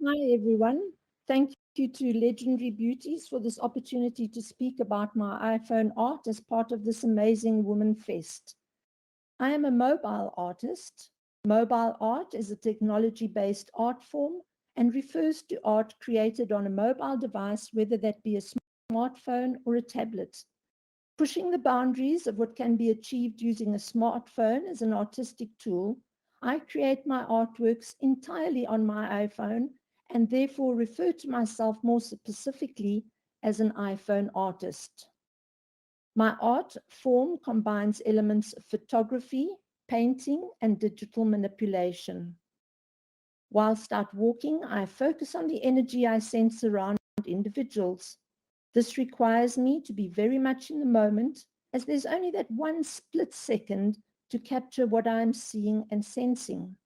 Hi, everyone. Thank you to Legendary Beauties for this opportunity to speak about my iPhone art as part of this amazing WomenFest. I am a mobile artist. Mobile art is a technology-based art form and refers to art created on a mobile device, whether that be a smartphone or a tablet. Pushing the boundaries of what can be achieved using a smartphone as an artistic tool, I create my artworks entirely on my iPhone and therefore refer to myself more specifically as an iPhone artist. My art form combines elements of photography, painting, and digital manipulation. Whilst out walking, I focus on the energy I sense around individuals. This requires me to be very much in the moment, as there's only that one split second to capture what I'm seeing and sensing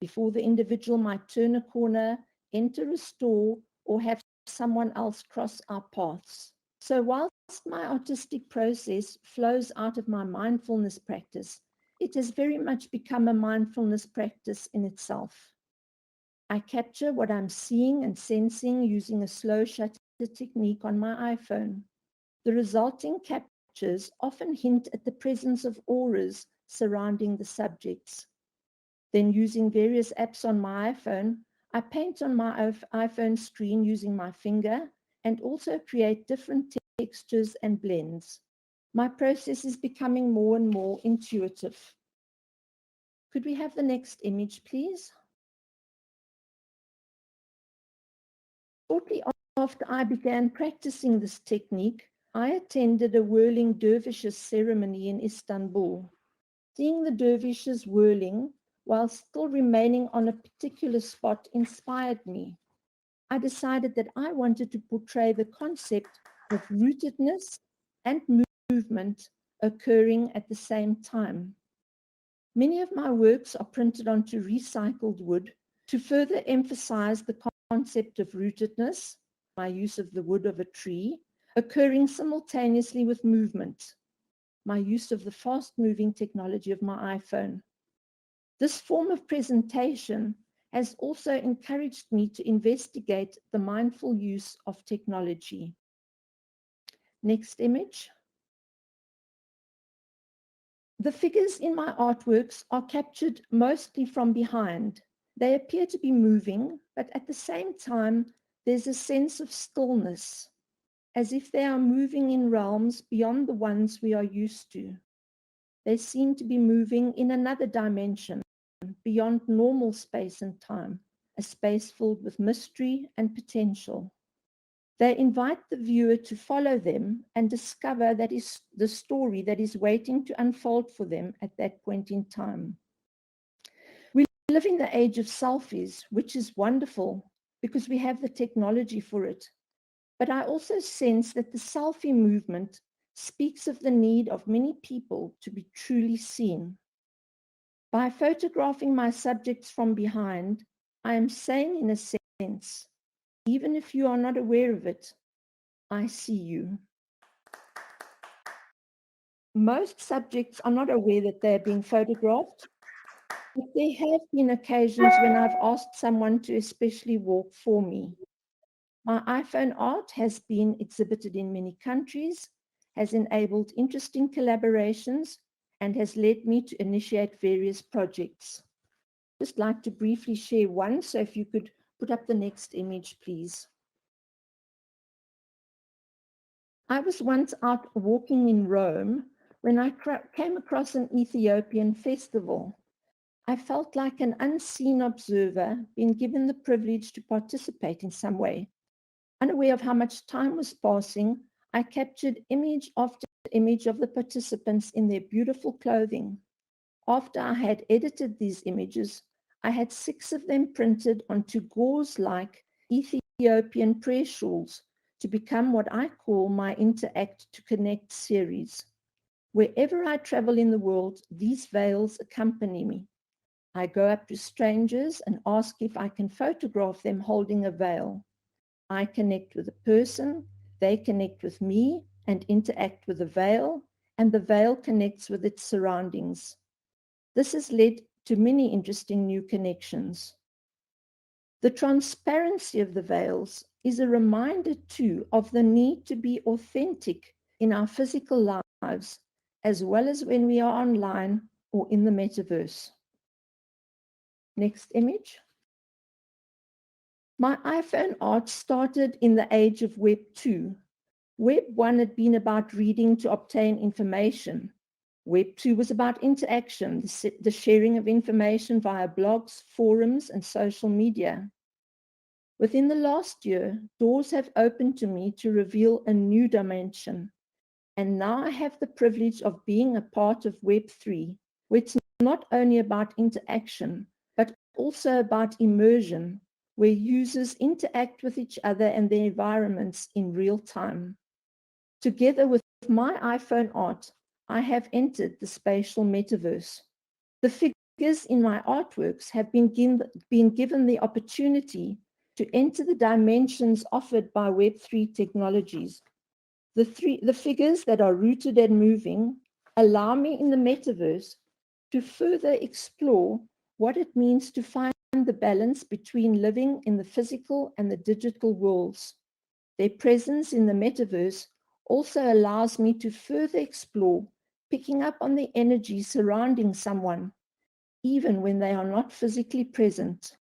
before the individual might turn a corner, enter a store, or have someone else cross our paths. So whilst my artistic process flows out of my mindfulness practice, it has very much become a mindfulness practice in itself. I capture what I'm seeing and sensing using a slow shutter technique on my iPhone. The resulting captures often hint at the presence of auras surrounding the subjects. Then, using various apps on my iPhone, I paint on my iPhone screen using my finger and also create different textures and blends. My process is becoming more and more intuitive. Could we have the next image, please? Shortly after I began practicing this technique, I attended a whirling dervishes ceremony in Istanbul. Seeing the dervishes whirling while still remaining on a particular spot inspired me. I decided that I wanted to portray the concept of rootedness and movement occurring at the same time. Many of my works are printed onto recycled wood to further emphasize the concept of rootedness, my use of the wood of a tree, occurring simultaneously with movement, my use of the fast-moving technology of my iPhone. This form of presentation has also encouraged me to investigate the mindful use of technology. Next image. The figures in my artworks are captured mostly from behind. They appear to be moving, but at the same time, there's a sense of stillness, as if they are moving in realms beyond the ones we are used to. They seem to be moving in another dimension, beyond normal space and time, a space filled with mystery and potential. They invite the viewer to follow them and discover that is the story that is waiting to unfold for them at that point in time. We live in the age of selfies, which is wonderful because we have the technology for it. But I also sense that the selfie movement speaks of the need of many people to be truly seen. By photographing my subjects from behind, I am saying in a sense, even if you are not aware of it, I see you. Most subjects are not aware that they're being photographed, but there have been occasions when I've asked someone to especially walk for me. My iPhone art has been exhibited in many countries, has enabled interesting collaborations, and has led me to initiate various projects. Just like to briefly share one, so if you could put up the next image, please. I was once out walking in Rome when I came across an Ethiopian festival. I felt like an unseen observer being given the privilege to participate in some way. Unaware of how much time was passing, I captured image after image of the participants in their beautiful clothing. After I had edited these images, I had 6 of them printed onto gauze-like Ethiopian prayer shawls to become what I call my Interact to Connect series. Wherever I travel in the world, these veils accompany me. I go up to strangers and ask if I can photograph them holding a veil. I connect with a person, they connect with me and interact with the veil, and the veil connects with its surroundings. This has led to many interesting new connections. The transparency of the veils is a reminder too of the need to be authentic in our physical lives, as well as when we are online or in the metaverse. Next image. My iPhone art started in the age of Web 2. Web 1 had been about reading to obtain information. Web 2 was about interaction, the sharing of information via blogs, forums, and social media. Within the last year, doors have opened to me to reveal a new dimension. And now I have the privilege of being a part of Web 3, where it's not only about interaction, but also about immersion, where users interact with each other and their environments in real time. Together with my iPhone art, I have entered the spatial metaverse. The figures in my artworks have been given the opportunity to enter the dimensions offered by Web3 technologies. The figures that are rooted and moving allow me in the metaverse to further explore what it means to find the balance between living in the physical and the digital worlds. Their presence in the metaverse also allows me to further explore picking up on the energy surrounding someone, even when they are not physically present.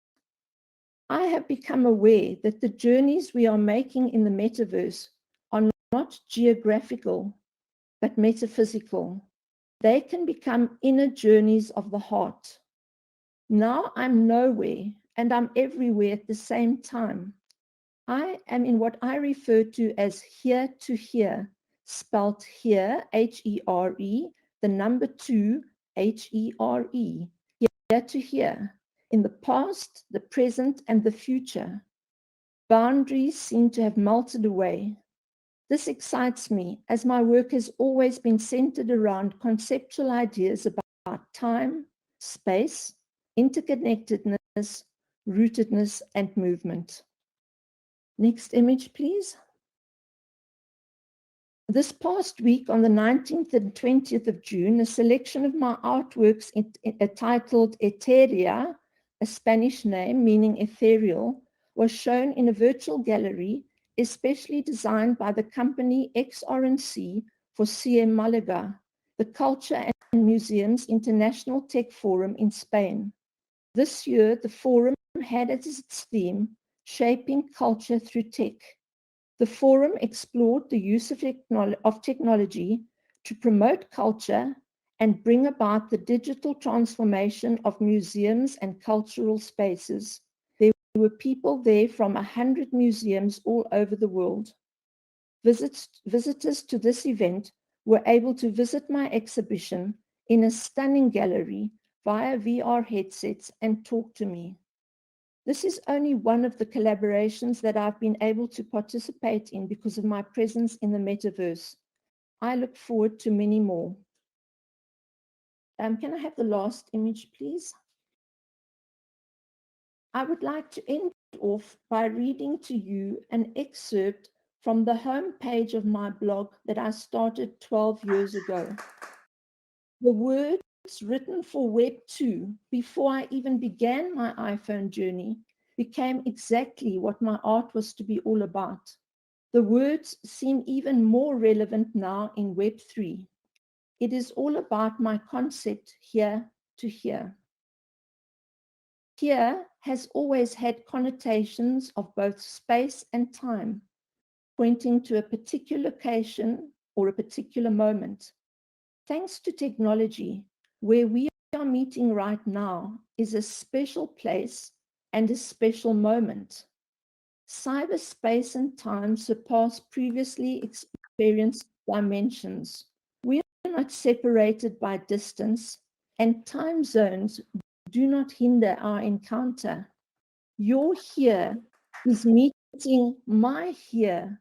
I have become aware that the journeys we are making in the metaverse are not geographical, but metaphysical. They can become inner journeys of the heart. Now I'm nowhere and I'm everywhere at the same time. I am in what I refer to as here to here, spelt here, H-E-R-E, the number 2, H-E-R-E, here to here, in the past, the present, and the future. Boundaries seem to have melted away. This excites me as my work has always been centered around conceptual ideas about time, space, interconnectedness, rootedness, and movement. Next image, please. This past week, on the 19th and 20th of June, a selection of my artworks titled Eteria, a Spanish name meaning ethereal, was shown in a virtual gallery, especially designed by the company XR&C for CM Malaga, the Culture and Museums International Tech Forum in Spain. This year, the forum had as its theme, Shaping Culture Through Tech. The forum explored the use of technology to promote culture and bring about the digital transformation of museums and cultural spaces. There were people there from 100 museums all over the world. Visitors to this event were able to visit my exhibition in a stunning gallery via VR headsets and talk to me. This is only one of the collaborations that I've been able to participate in because of my presence in the metaverse. I look forward to many more. Can I have the last image, please? I would like to end off by reading to you an excerpt from the home page of my blog that I started 12 years ago. The words written for Web 2 before I even began my iPhone journey became exactly what my art was to be all about. The words seem even more relevant now in Web 3. It is all about my concept here to here. Here has always had connotations of both space and time, pointing to a particular location or a particular moment. Thanks to technology, where we are meeting right now is a special place and a special moment. Cyberspace and time surpass previously experienced dimensions. We are not separated by distance, and time zones do not hinder our encounter. Your here is meeting my here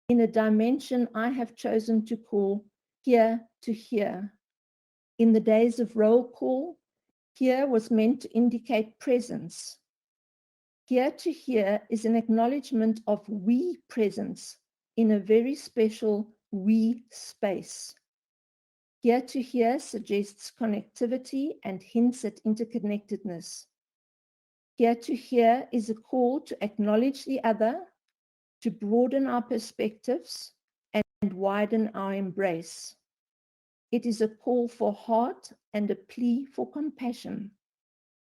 in a dimension I have chosen to call here to here. In the days of roll call, here was meant to indicate presence. Here to here is an acknowledgement of we presence in a very special we space. Here to here suggests connectivity and hints at interconnectedness. Here to Here is a call to acknowledge the other, to broaden our perspectives and widen our embrace. It is a call for heart and a plea for compassion.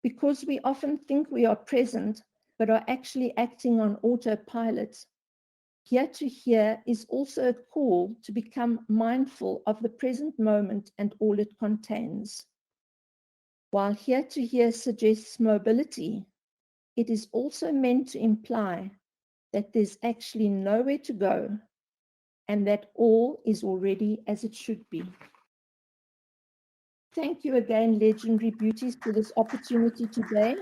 Because we often think we are present, but are actually acting on autopilot, Here to Here is also a call to become mindful of the present moment and all it contains. While Here to Here suggests mobility, it is also meant to imply that there's actually nowhere to go and that all is already as it should be. Thank you again, Legendary Beauties, for this opportunity today.